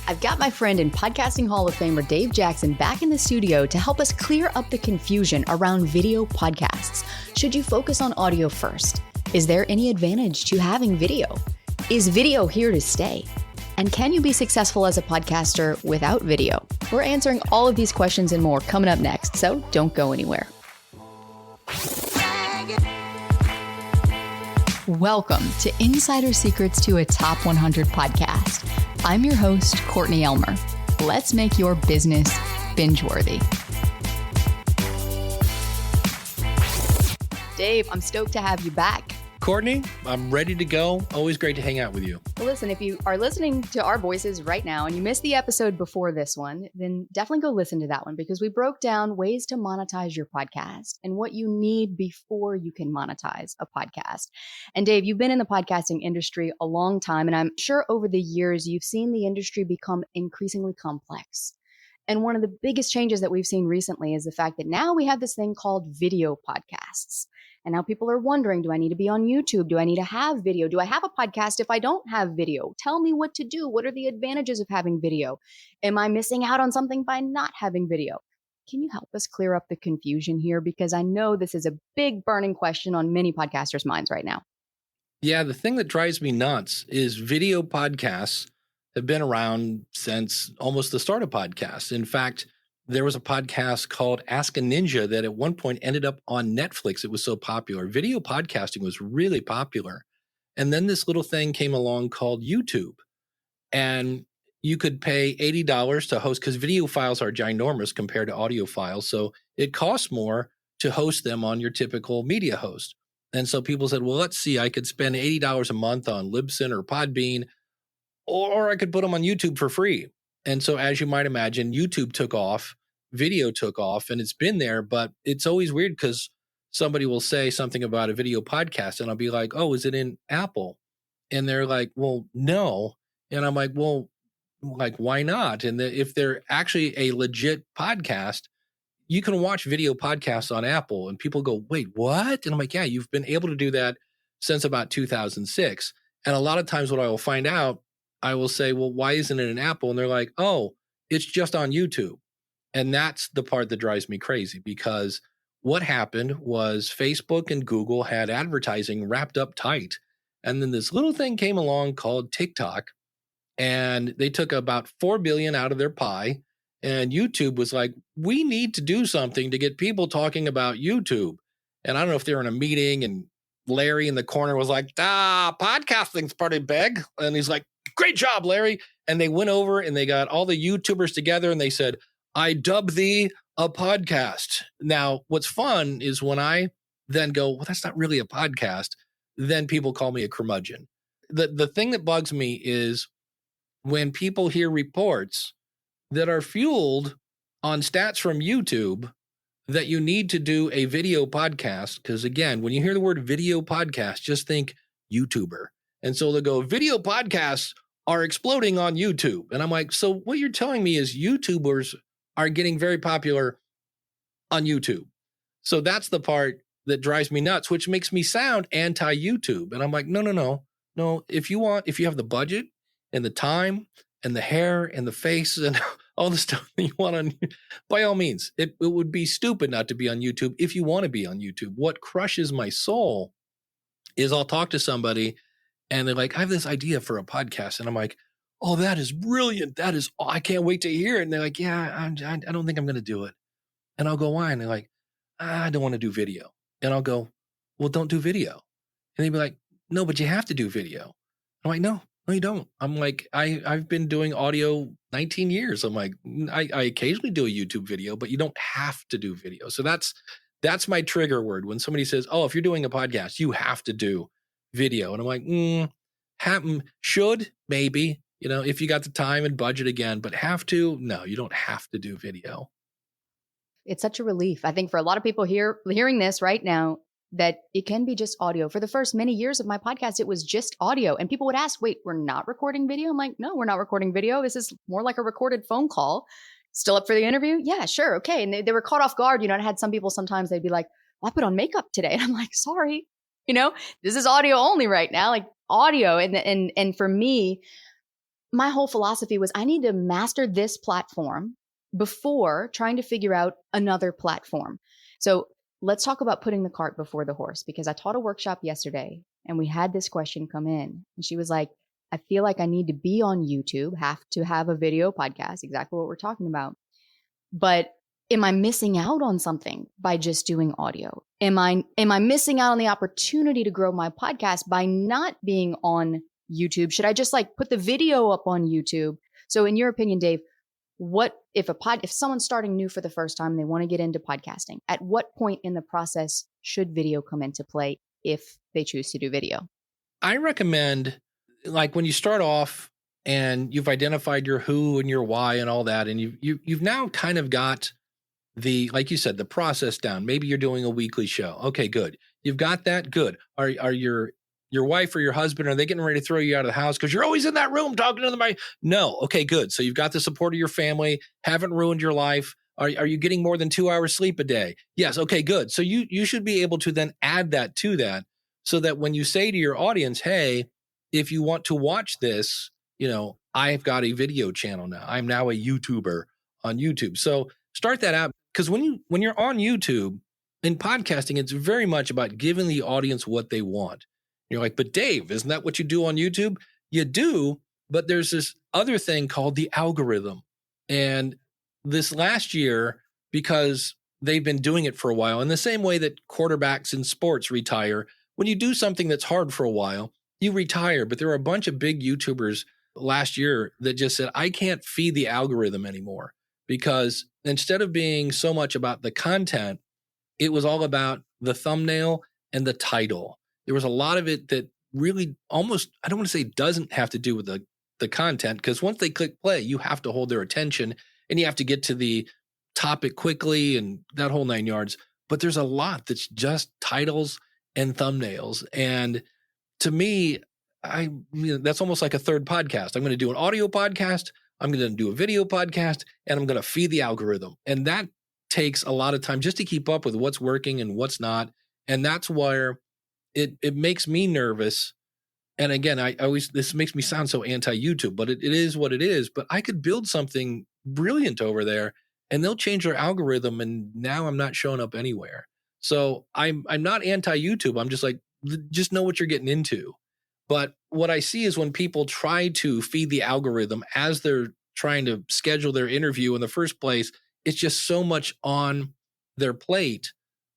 I've got my friend and podcasting Hall of Famer Dave Jackson back in the studio to help us clear up the confusion around video podcasts. Should you focus on audio first? Is there any advantage to having video? Is video here to stay? And can you be successful as a podcaster without video? We're answering all of these questions and more coming up next, so don't go anywhere. Welcome to Insider Secrets to a Top 100 podcast. I'm your host, Courtney Elmer. Let's make your business binge-worthy. Dave, I'm stoked to have you back. Courtney, I'm ready to go. Always great to hang out with you. Well, listen, if you are listening to our voices right now and you missed the episode before this one, then definitely go listen to that one because we broke down ways to monetize your podcast and what you need before you can monetize a podcast. And Dave, you've been in the podcasting industry a long time, and I'm sure over the years you've seen the industry become increasingly complex. And one of the biggest changes that we've seen recently is the fact that now we have this thing called video podcasts. And now people are wondering, do I need to be on YouTube? Do I need to have video? Do I have a podcast if I don't have video? Tell me what to do. What are the advantages of having video? Am I missing out on something by not having video? Can you help us clear up the confusion here? Because I know this is a big burning question on many podcasters' minds right now. Yeah, the thing that drives me nuts is video podcasts have been around since almost the start of podcasts. In fact, there was a podcast called Ask a Ninja that at one point ended up on Netflix. It was so popular. Video podcasting was really popular. And then this little thing came along called YouTube. And you could pay $80 to host, because video files are ginormous compared to audio files. So it costs more to host them on your typical media host. And so people said, well, let's see, I could spend $80 a month on Libsyn or Podbean, or I could put them on YouTube for free. And so as you might imagine, YouTube took off, video took off, and it's been there, but it's always weird because somebody will say something about a video podcast and I'll be like, oh, is it in Apple? And they're like, well, no. And I'm like, well, like, why not? And if they're actually a legit podcast, you can watch video podcasts on Apple. And people go, wait, what? And I'm like, yeah, you've been able to do that since about 2006. And a lot of times what I will find out, I will say, well, why isn't it an Apple? And they're like, oh, it's just on YouTube. And that's the part that drives me crazy, because what happened was Facebook and Google had advertising wrapped up tight. And then this little thing came along called TikTok, and they took about 4 billion out of their pie. And YouTube was like, we need to do something to get people talking about YouTube. And I don't know if they were in a meeting and Larry in the corner was like, podcasting's pretty big. And he's like, great job, Larry. And they went over and they got all the YouTubers together and they said, I dub thee a podcast. Now, what's fun is when I then go, well, that's not really a podcast, then people call me a curmudgeon. The thing that bugs me is when people hear reports that are fueled on stats from YouTube that you need to do a video podcast. Because again, when you hear the word video podcast, just think YouTuber. And so they'll go, video podcasts are exploding on YouTube. And I'm like, so what you're telling me is YouTubers are getting very popular on YouTube. So that's the part that drives me nuts, which makes me sound anti-YouTube. And I'm like, no. If you have the budget and the time and the hair and the face and all the stuff that you want on, by all means, it would be stupid not to be on YouTube if you want to be on YouTube. What crushes my soul is I'll talk to somebody and they're like, I have this idea for a podcast. And I'm like, oh, that is brilliant. I can't wait to hear it. And they're like, yeah, I don't think I'm going to do it. And I'll go, why? And they're like, I don't want to do video. And I'll go, well, don't do video. And they'd be like, no, but you have to do video. I'm like, no, you don't. I'm like, I've been doing audio 19 years. I'm like, I occasionally do a YouTube video, but you don't have to do video. So that's my trigger word. When somebody says, oh, if you're doing a podcast, you have to do video. And I'm like, should, maybe, if you got the time and budget again, but have to, no, you don't have to do video. It's such a relief. I think for a lot of people hearing this right now, that it can be just audio. For the first many years of my podcast, it was just audio. And people would ask, wait, we're not recording video? I'm like, no, we're not recording video. This is more like a recorded phone call. Still up for the interview? Yeah, sure. Okay. And they were caught off guard. I had some people sometimes they'd be like, well, I put on makeup today. And I'm like, sorry, this is audio only right now, like audio. And for me, my whole philosophy was I need to master this platform before trying to figure out another platform. So let's talk about putting the cart before the horse, because I taught a workshop yesterday and we had this question come in and she was like, I feel like I need to be on YouTube, have to have a video podcast, exactly what we're talking about. But am I missing out on something by just doing audio? Am I missing out on the opportunity to grow my podcast by not being on YouTube? Should I just like put the video up on YouTube? So in your opinion, Dave, what if someone's starting new for the first time and they want to get into podcasting, at what point in the process should video come into play if they choose to do video? I recommend, like, when you start off and you've identified your who and your why and all that, and you've now kind of got the, like you said, the process down. Maybe you're doing a weekly show. Okay, good. You've got that. Good. Are your wife or your husband, are they getting ready to throw you out of the house because you're always in that room talking to them? No. Okay, good. So you've got the support of your family, haven't ruined your life. Are you getting more than 2 hours sleep a day? Yes. Okay, good. So you should be able to then add that to that, so that when you say to your audience, hey, if you want to watch this, I've got a video channel now. I'm now a YouTuber on YouTube. So start that out, because when you're on YouTube in podcasting, it's very much about giving the audience what they want. You're like, but Dave, isn't that what you do on YouTube? You do, but there's this other thing called the algorithm. And this last year, because they've been doing it for a while, in the same way that quarterbacks in sports retire, when you do something that's hard for a while, you retire. But there are a bunch of big YouTubers last year that just said, I can't feed the algorithm anymore, because instead of being so much about the content, it was all about the thumbnail and the title. There was a lot of it that really almost, I don't want to say doesn't have to do with the content, because once they click play, you have to hold their attention and you have to get to the topic quickly and that whole 9 yards. But there's a lot that's just titles and thumbnails. And to me, that's almost like a third podcast. I'm going to do an audio podcast, I'm going to do a video podcast, and I'm going to feed the algorithm. And that takes a lot of time just to keep up with what's working and what's not. And that's where it makes me nervous. And again, this makes me sound so anti-YouTube, but it is what it is. But I could build something brilliant over there and they'll change their algorithm, and now I'm not showing up anywhere. So I'm not anti-YouTube. I'm just like, just know what you're getting into. But what I see is when people try to feed the algorithm as they're trying to schedule their interview in the first place, it's just so much on their plate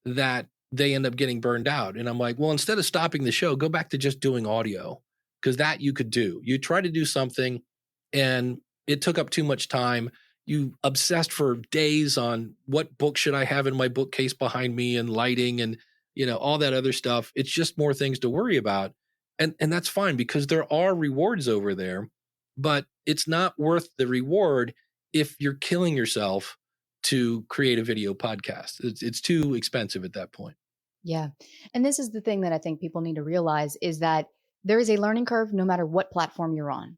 that they end up getting burned out. And I'm like, well, instead of stopping the show, go back to just doing audio, because that you could do. You try to do something and it took up too much time. You obsessed for days on what book should I have in my bookcase behind me, and lighting and, all that other stuff. It's just more things to worry about. And that's fine, because there are rewards over there, but it's not worth the reward if you're killing yourself to create a video podcast. It's too expensive at that point. Yeah. And this is the thing that I think people need to realize, is that there is a learning curve no matter what platform you're on.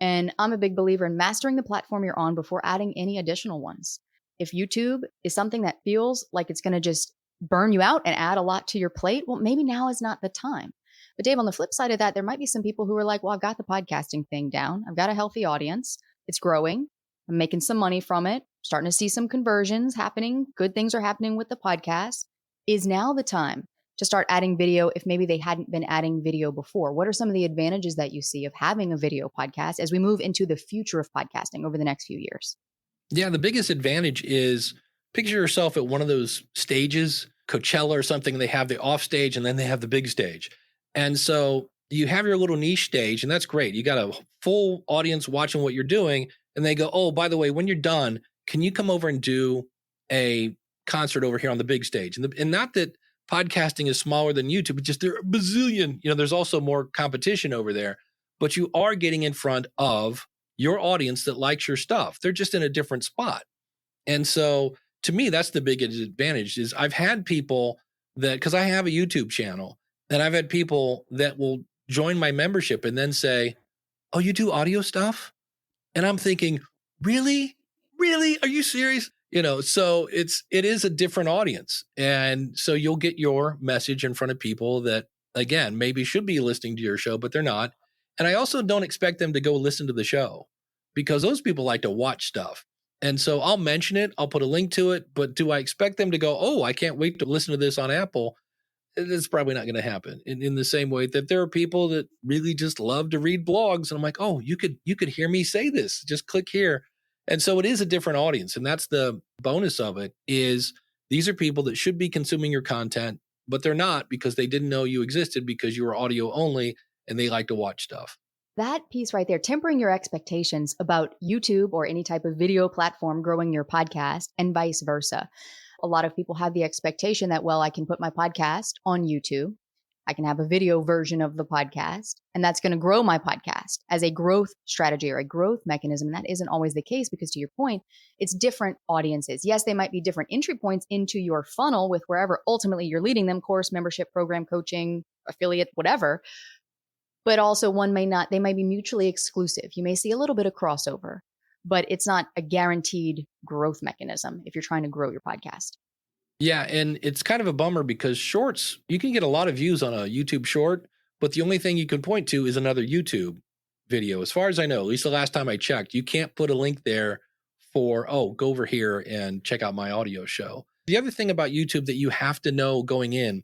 And I'm a big believer in mastering the platform you're on before adding any additional ones. If YouTube is something that feels like it's going to just burn you out and add a lot to your plate, well, maybe now is not the time. But Dave, on the flip side of that, there might be some people who are like, well, I've got the podcasting thing down. I've got a healthy audience. It's growing. I'm making some money from it. Starting to see some conversions happening. Good things are happening with the podcast. Is now the time to start adding video if maybe they hadn't been adding video before? What are some of the advantages that you see of having a video podcast as we move into the future of podcasting over the next few years? Yeah, the biggest advantage is, picture yourself at one of those stages, Coachella or something. They have the off stage and then they have the big stage. And so you have your little niche stage, and that's great. You got a full audience watching what you're doing. And they go, oh, by the way, when you're done, can you come over and do a concert over here on the big stage? And not that podcasting is smaller than YouTube, but just there are a bazillion, there's also more competition over there, but you are getting in front of your audience that likes your stuff. They're just in a different spot. And so to me, that's the biggest advantage. Is I've had people that, because I have a YouTube channel, and I've had people that will join my membership and then say, oh, you do audio stuff? And I'm thinking, really? Are you serious? So it is a different audience. And so you'll get your message in front of people that, again, maybe should be listening to your show, but they're not. And I also don't expect them to go listen to the show because those people like to watch stuff. And so I'll mention it, I'll put a link to it, but do I expect them to go, oh, I can't wait to listen to this on Apple? It's probably not going to happen. In the same way that there are people that really just love to read blogs. And I'm like, oh, you could hear me say this. Just click here. And so it is a different audience. And that's the bonus of it is these are people that should be consuming your content, but they're not because they didn't know you existed because you were audio only and they like to watch stuff. That piece right there, tempering your expectations about YouTube or any type of video platform growing your podcast and vice versa. A lot of people have the expectation that, well, I can put my podcast on YouTube. I can have a video version of the podcast, and that's going to grow my podcast as a growth strategy or a growth mechanism. And that isn't always the case because, to your point, it's different audiences. Yes, they might be different entry points into your funnel with wherever ultimately you're leading them, course, membership, program, coaching, affiliate, whatever. But also they might be mutually exclusive. You may see a little bit of crossover, but it's not a guaranteed growth mechanism if you're trying to grow your podcast. Yeah, and it's kind of a bummer because shorts, you can get a lot of views on a YouTube short, but the only thing you can point to is another YouTube video. As far as I know, at least the last time I checked, you can't put a link there for, oh, go over here and check out my audio show. The other thing about YouTube that you have to know going in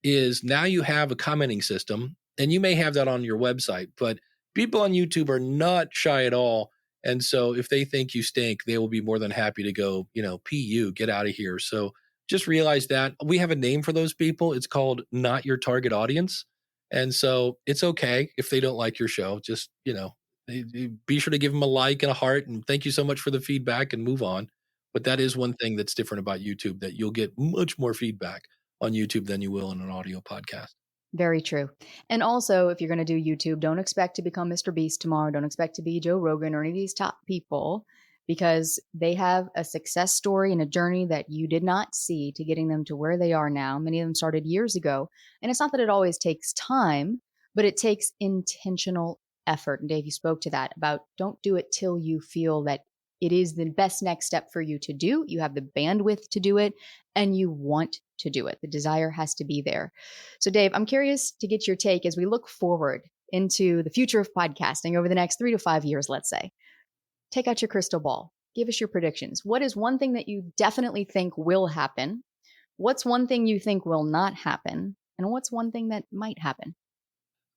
is now you have a commenting system, and you may have that on your website, but people on YouTube are not shy at all. And so if they think you stink, they will be more than happy to go, PU, get out of here. So just realize that we have a name for those people. It's called not your target audience. And so it's okay if they don't like your show. Just, be sure to give them a like and a heart and thank you so much for the feedback and move on. But that is one thing that's different about YouTube, that you'll get much more feedback on YouTube than you will in an audio podcast. Very true. And also, if you're going to do YouTube, don't expect to become Mr. Beast tomorrow. Don't expect to be Joe Rogan or any of these top people, because they have a success story and a journey that you did not see to getting them to where they are now. Many of them started years ago. And it's not that it always takes time, but it takes intentional effort. And Dave, you spoke to that about don't do it till you feel that it is the best next step for you to do. You have the bandwidth to do it and you want to do it. The desire has to be there. So Dave, I'm curious to get your take as we look forward into the future of podcasting over the next 3 to 5 years, let's say. Take out your crystal ball. Give us your predictions. What is one thing that you definitely think will happen? What's one thing you think will not happen? And what's one thing that might happen?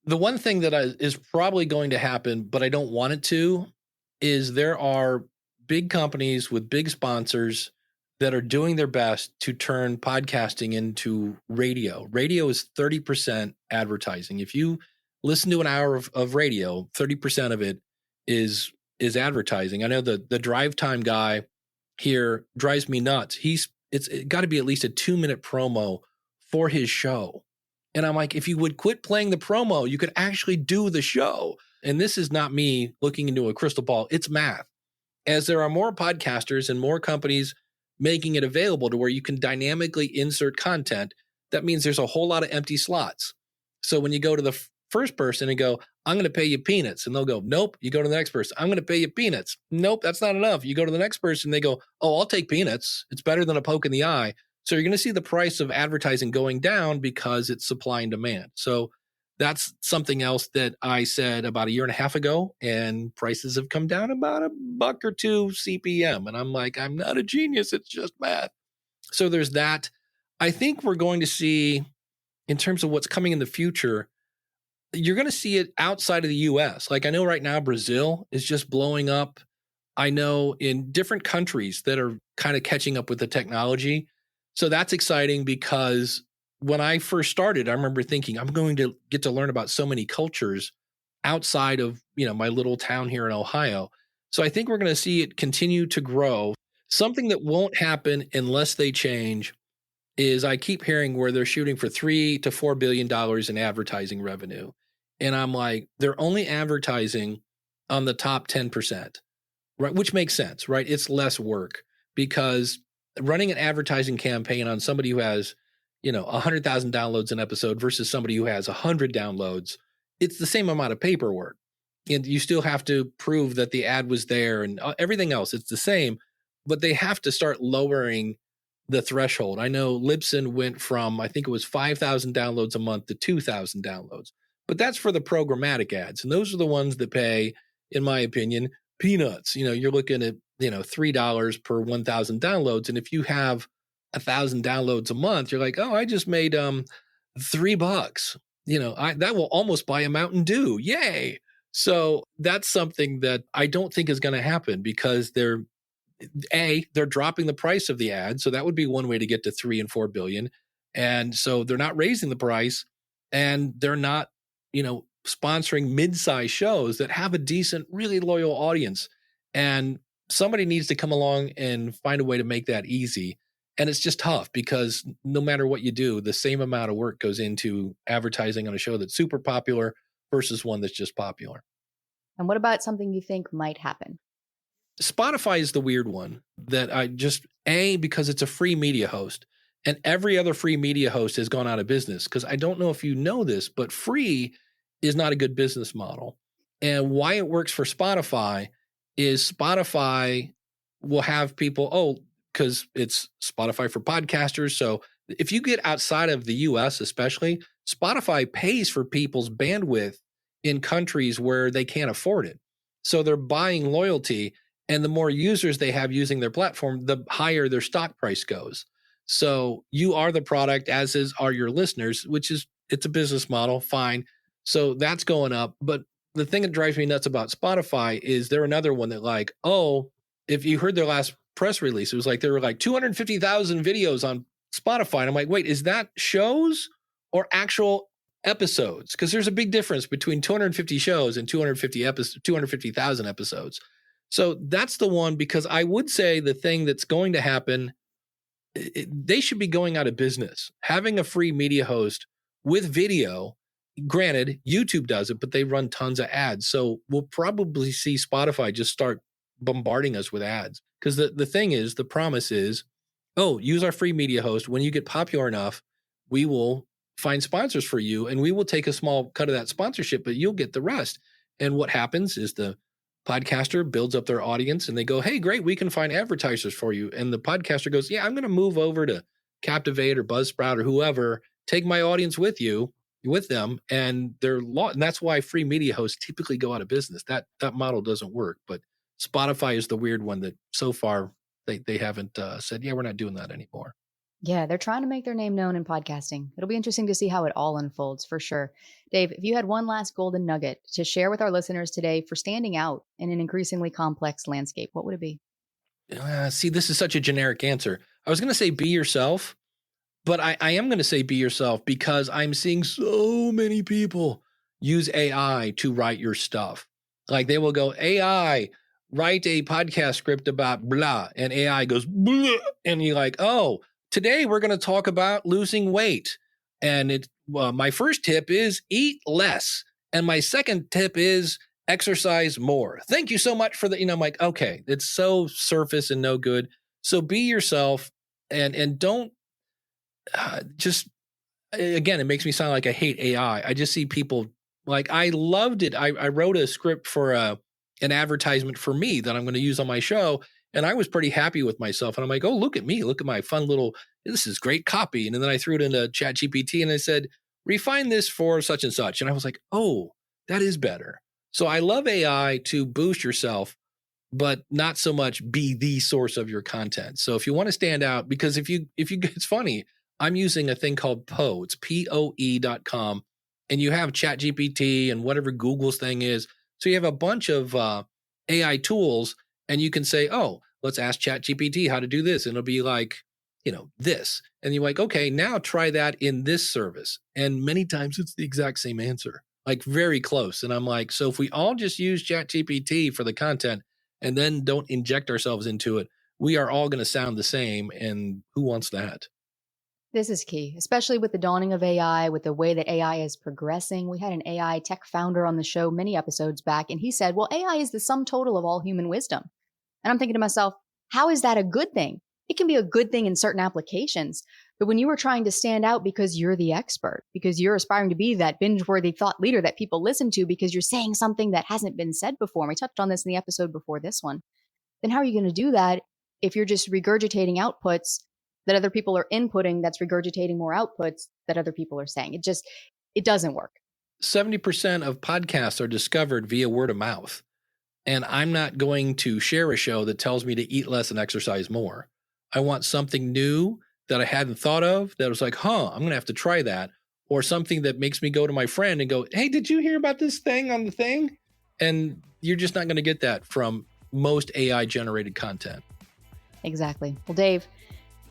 The one thing that is probably going to happen, but I don't want it to, is there are big companies with big sponsors that are doing their best to turn podcasting into radio. Radio is 30% advertising. If you listen to an hour of radio, 30% of it is advertising. I know the drive time guy here drives me nuts. It's got to be at least a 2-minute promo for his show. And I'm like, if you would quit playing the promo, you could actually do the show. And this is not me looking into a crystal ball. It's math. As there are more podcasters and more companies making it available to where you can dynamically insert content, that means there's a whole lot of empty slots. So when you go to the first person and go, I'm going to pay you peanuts, and they'll go, nope. You go to the next person, I'm going to pay you peanuts. Nope, that's not enough. You go to the next person, they go, oh, I'll take peanuts. It's better than a poke in the eye. So you're going to see the price of advertising going down because it's supply and demand. So that's something else that I said about a year and a half ago, and prices have come down about $1 or $2 CPM. And I'm like, I'm not a genius. It's just math. So there's that. I think we're going to see, in terms of what's coming in the future, you're going to see it outside of the US. Like I know right now, Brazil is just blowing up. I know in different countries that are kind of catching up with the technology. So that's exciting because when I first started, I remember thinking I'm going to get to learn about so many cultures outside of, my little town here in Ohio. So I think we're going to see it continue to grow. Something that won't happen unless they change is I keep hearing where they're shooting for $3 to $4 billion in advertising revenue. And I'm like, they're only advertising on the top 10%, right? Which makes sense, right? It's less work because running an advertising campaign on somebody who has, 100,000 downloads an episode versus somebody who has 100 downloads, it's the same amount of paperwork. And you still have to prove that the ad was there and everything else. It's the same, but they have to start lowering the threshold. I know Libsyn went from, I think it was 5,000 downloads a month to 2,000 downloads. But that's for the programmatic ads. And those are the ones that pay, in my opinion, peanuts. You're looking at, $3 per 1,000 downloads. And if you have 1,000 downloads a month, you're like, oh, I just made $3. That will almost buy a Mountain Dew. Yay. So that's something that I don't think is going to happen because they're dropping the price of the ad. So that would be one way to get to 3 and 4 billion. And so they're not raising the price, and they're not, sponsoring mid-sized shows that have a decent, really loyal audience. And somebody needs to come along and find a way to make that easy. And it's just tough because no matter what you do, the same amount of work goes into advertising on a show that's super popular versus one that's just popular. And what about something you think might happen? Spotify is the weird one that because it's a free media host, and every other free media host has gone out of business. Because I don't know if you know this, but free is not a good business model. And why it works for Spotify is Spotify will have people, because it's Spotify for podcasters. So if you get outside of the US, especially, Spotify pays for people's bandwidth in countries where they can't afford it. So they're buying loyalty. And the more users they have using their platform, the higher their stock price goes. So you are the product, as are your listeners, it's a business model, fine. So that's going up. But the thing that drives me nuts about Spotify is they're another one that if you heard their last press release, it was like there were 250,000 videos on Spotify. And I'm like, wait, is that shows or actual episodes? Because there's a big difference between 250 shows and 250,000 episodes. So that's the one, because I would say the thing that's going to happen, they should be going out of business. Having a free media host with video, granted, YouTube does it, but they run tons of ads. So we'll probably see Spotify just start bombarding us with ads. Because the thing is, the promise is, use our free media host. When you get popular enough, we will find sponsors for you, and we will take a small cut of that sponsorship, but you'll get the rest. And what happens is the podcaster builds up their audience, and they go, hey, great, we can find advertisers for you. And the podcaster goes, yeah, I'm going to move over to Captivate or Buzzsprout or whoever, take my audience with them. And and that's why free media hosts typically go out of business. That model doesn't work. But Spotify is the weird one that so far they haven't said, yeah, we're not doing that anymore. Yeah, they're trying to make their name known in podcasting. It'll be interesting to see how it all unfolds, for sure. Dave, if you had one last golden nugget to share with our listeners today for standing out in an increasingly complex landscape, what would it be? See, this is such a generic answer. I was going to say be yourself, but I am going to say be yourself because I'm seeing so many people use AI to write your stuff. Like they will go, AI, write a podcast script about blah, and AI goes, blah, and you're like, oh, today we're going to talk about losing weight. And my first tip is eat less. And my second tip is exercise more. Thank you so much for the, I'm like, okay, it's so surface and no good. So be yourself and don't again, it makes me sound like I hate AI. I just see people I loved it. I wrote a script for an advertisement for me that I'm going to use on my show. And I was pretty happy with myself. And I'm like, oh, look at me. Look at my fun little, this is great copy. And then I threw it into ChatGPT and I said, refine this for such and such. And I was like, oh, that is better. So I love AI to boost yourself, but not so much be the source of your content. So if you want to stand out, because if you, it's funny, I'm using a thing called Poe. It's POE.com. And you have ChatGPT and whatever Google's thing is. So you have a bunch of AI tools, and you can say, oh, let's ask ChatGPT how to do this. And it'll be like, this. And you're like, okay, now try that in this service. And many times it's the exact same answer, like very close. And I'm like, so if we all just use ChatGPT for the content and then don't inject ourselves into it, we are all going to sound the same. And who wants that? This is key, especially with the dawning of AI, with the way that AI is progressing. We had an AI tech founder on the show many episodes back, and he said, well, AI is the sum total of all human wisdom. And I'm thinking to myself, how is that a good thing? It can be a good thing in certain applications. But when you are trying to stand out because you're the expert, because you're aspiring to be that binge-worthy thought leader that people listen to because you're saying something that hasn't been said before, and we touched on this in the episode before this one, then how are you going to do that if you're just regurgitating outputs that other people are inputting that's regurgitating more outputs that other people are saying? It doesn't work. 70% of podcasts are discovered via word of mouth. And I'm not going to share a show that tells me to eat less and exercise more. I want something new that I hadn't thought of that was like, I'm going to have to try that. Or something that makes me go to my friend and go, hey, did you hear about this thing on the thing? And you're just not going to get that from most AI generated content. Exactly. Well, Dave,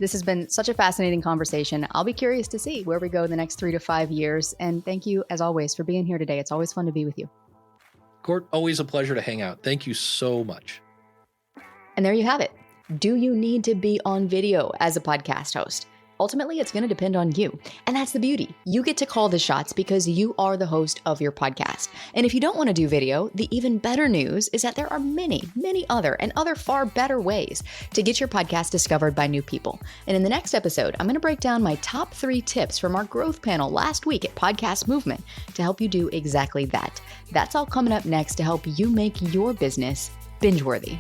this has been such a fascinating conversation. I'll be curious to see where we go the next 3 to 5 years. And thank you, as always, for being here today. It's always fun to be with you. Court, always a pleasure to hang out. Thank you so much. And there you have it. Do you need to be on video as a podcast host? Ultimately, it's going to depend on you. And that's the beauty. You get to call the shots because you are the host of your podcast. And if you don't want to do video, the even better news is that there are many, many other far better ways to get your podcast discovered by new people. And in the next episode, I'm going to break down my top 3 tips from our growth panel last week at Podcast Movement to help you do exactly that. That's all coming up next to help you make your business binge-worthy.